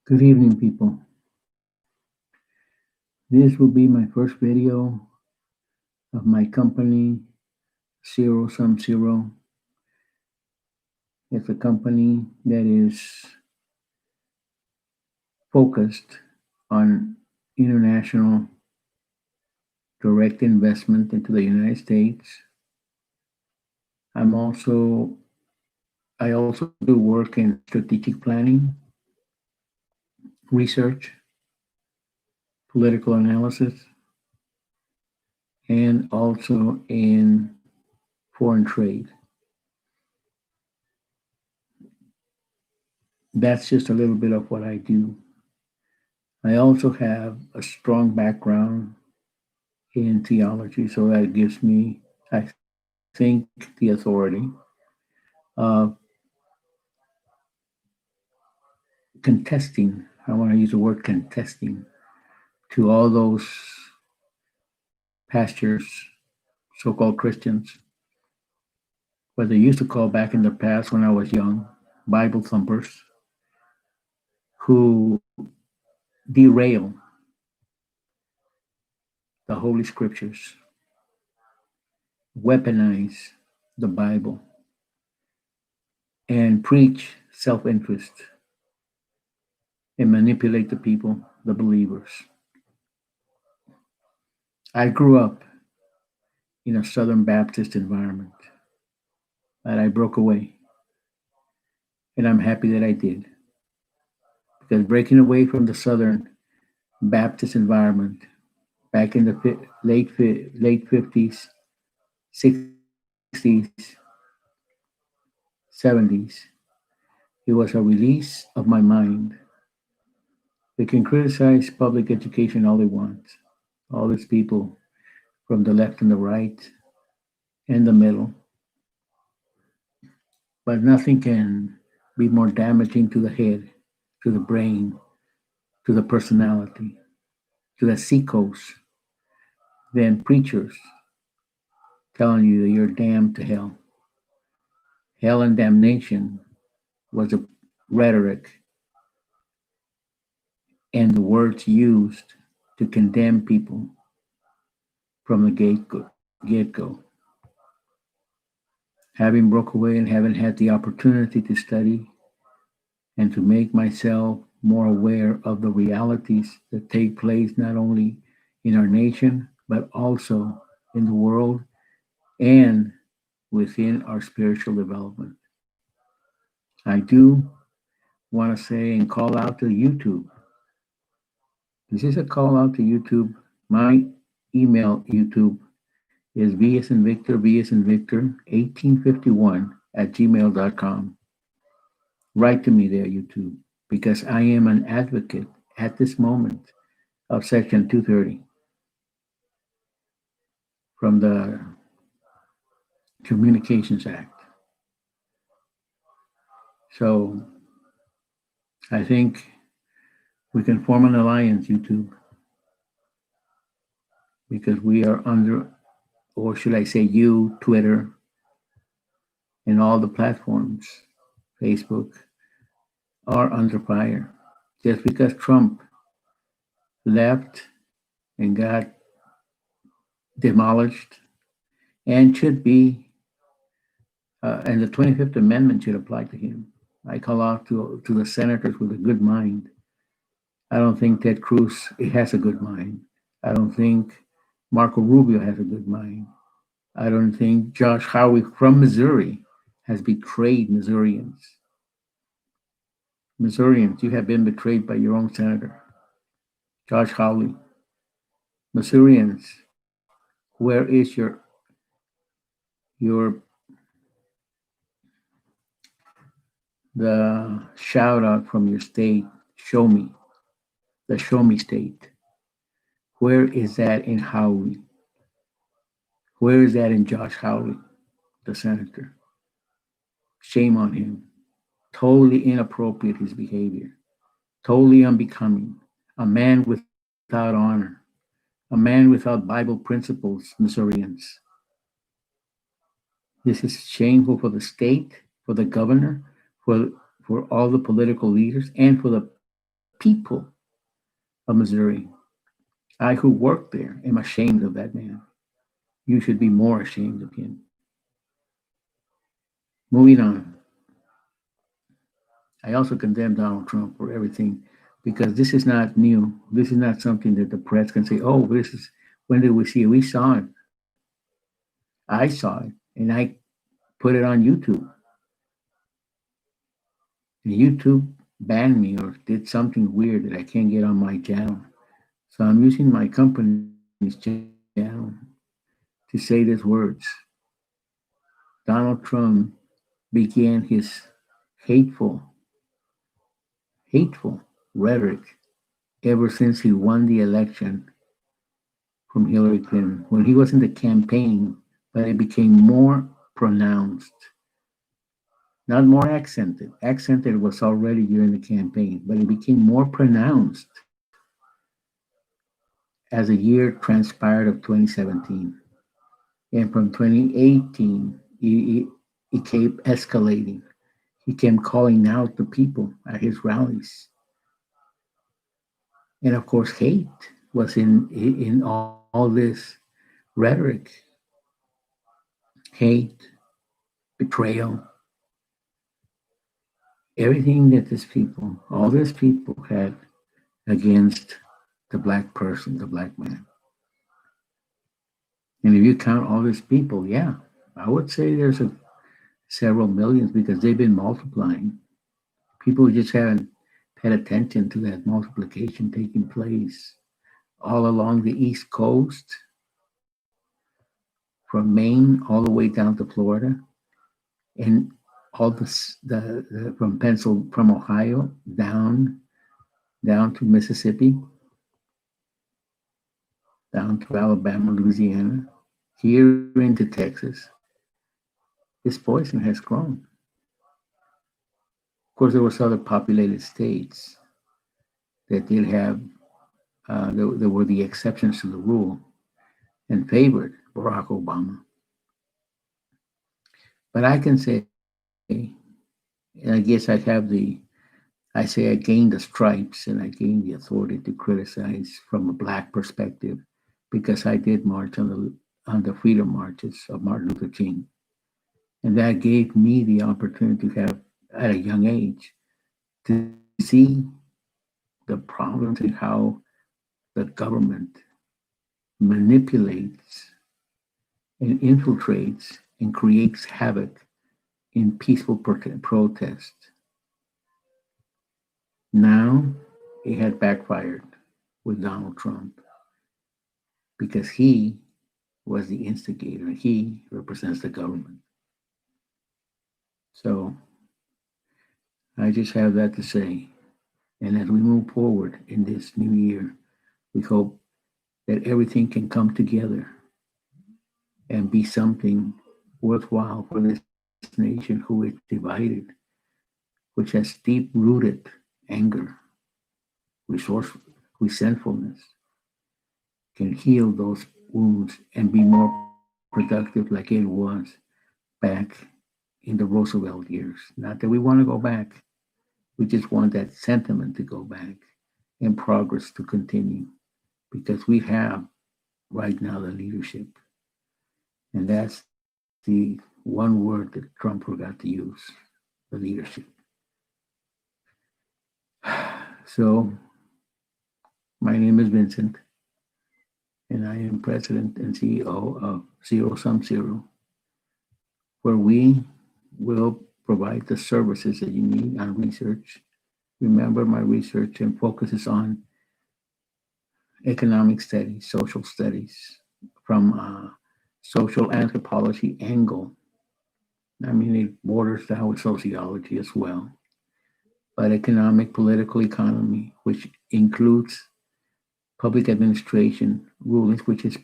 Good evening, people. This will be my first video of my company, Zero Sum Zero. It's a company that is focused on international direct investment into the United States. I'm also I also do work in strategic planning, research, political analysis, and also in foreign trade. That's just a little bit of what I do. I also have a strong background in theology, so that gives me, I think, the authority of contesting. I want to use the word contesting to all those pastors, so called Christians, what they used to call back in the past when I was young, Bible thumpers, who derail the Holy Scriptures, weaponize the Bible, and preach self interest and manipulate the people, the believers. I grew up in a Southern Baptist environment, but I broke away. And I'm happy that I did. Because breaking away from the Southern Baptist environment back in the late 50s, 60s, 70s, it was a release of my mind. They can criticize public education all they want, all these people from the left and the right and the middle, but nothing can be more damaging to the head, to the brain, to the personality, to the seekos than preachers telling you that you're damned to hell. Hell and damnation was a rhetoric and the words used to condemn people from the get-go. Having broke away and having had the opportunity to study and to make myself more aware of the realities that take place not only in our nation, but also in the world and within our spiritual development. I do want to say and call out to YouTube. This is a call out to YouTube. My email, YouTube, is V as in Victor, V as in Victor, 1851 at gmail.com. Write to me there, YouTube, because I am an advocate at this moment of Section 230 from the Communications Act. So I think we can form an alliance, YouTube, because we are under, or should I say you, Twitter, and all the platforms, Facebook, are under fire. Just because Trump left and got demolished and should be, and the 25th Amendment should apply to him. I call out to the senators with a good mind. I don't think Ted Cruz has a good mind. I don't think Marco Rubio has a good mind. I don't think Josh Howard from Missouri has betrayed Missourians. Missourians, you have been betrayed by your own senator, Josh Hawley. Missourians, where is your the shout out from your state? Show me, the show me state. Where is that in Howley? Where is that in Josh Howley, the senator? Shame on him. Totally inappropriate, his behavior. Totally unbecoming. A man without honor. A man without Bible principles, Missourians. This is shameful for the state, for the governor, for all the political leaders, and for the people of Missouri. I, who worked there, am ashamed of that man. You should be more ashamed of him. Moving on, I also condemn Donald Trump for everything because this is not new. This is not something that the press can say, oh, this is, when did we see it? We saw it. I saw it and I put it on YouTube. And YouTube banned me or did something weird that I can't get on my channel. So I'm using my company's channel to say these words. Donald Trump began his hateful, hateful rhetoric ever since he won the election from Hillary Clinton. When he was in the campaign, but it became more pronounced, not more accented. Accented was already during the campaign, but it became more pronounced as the year transpired of 2017. And from 2018, it kept escalating. He kept calling out the people at his rallies. And of course, hate was in all this rhetoric. Hate, betrayal, everything that these people, all these people had against the black person, the black man. And if you count all these people, yeah, I would say there's several millions because they've been multiplying. People just haven't paid attention to that multiplication taking place all along the East Coast, from Maine all the way down to Florida, and all the from Ohio down to Mississippi, down to Alabama, Louisiana, here into Texas. This poison has grown. Of course, there was other populated states that did have there were the exceptions to the rule and favored Barack Obama. But I can say, and I guess I say I gained the stripes and I gained the authority to criticize from a black perspective because I did march on the freedom marches of Martin Luther King. And that gave me the opportunity to have, at a young age, to see the problems and how the government manipulates and infiltrates and creates havoc in peaceful protest. Now it had backfired with Donald Trump because he was the instigator and he represents the government. So I just have that to say. And as we move forward in this new year, we hope that everything can come together and be something worthwhile for this nation who is divided, which has deep rooted anger, resource, resentfulness, can heal those wounds and be more productive like it was back in the Roosevelt years. Not that we want to go back, we just want that sentiment to go back and progress to continue because we have right now the leadership. And that's the one word that Trump forgot to use, the leadership. So, my name is Vincent, and I am president and CEO of Zero Sum Zero, where we will provide the services that you need on research. Remember, my research and focuses on economic studies, social studies, from a social anthropology angle. I mean, it borders down with sociology as well, but economic, political economy, which includes public administration rulings, which is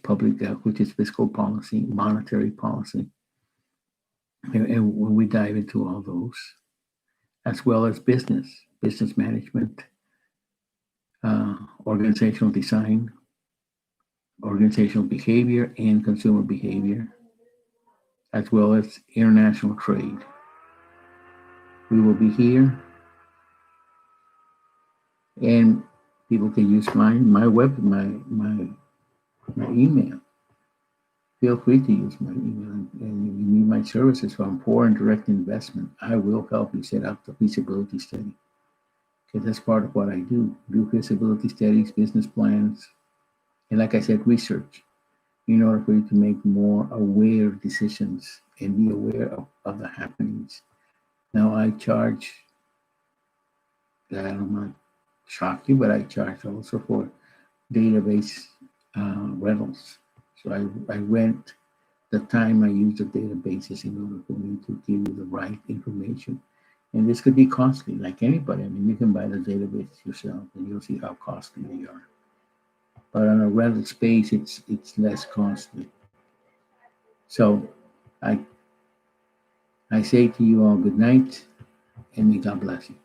fiscal policy, monetary policy, and when we dive into all those, as well as business management, organizational design, organizational behavior, and consumer behavior, as well as international trade. We will be here And people can use my email. Feel free to use my email, and if you need my services from foreign direct investment, I will help you set up the feasibility study, because that's part of what I do feasibility studies, business plans, and like I said, research, in order for you to make more aware decisions and be aware of the happenings. Now I charge, I don't want to shock you, but I charge also for database rentals. So I rent the time I use the databases in order for me to give you the right information. And this could be costly, like anybody. I mean, you can buy the database yourself and you'll see how costly they are. But on a rental space, it's less costly. So I I say to you all good night and may God bless you.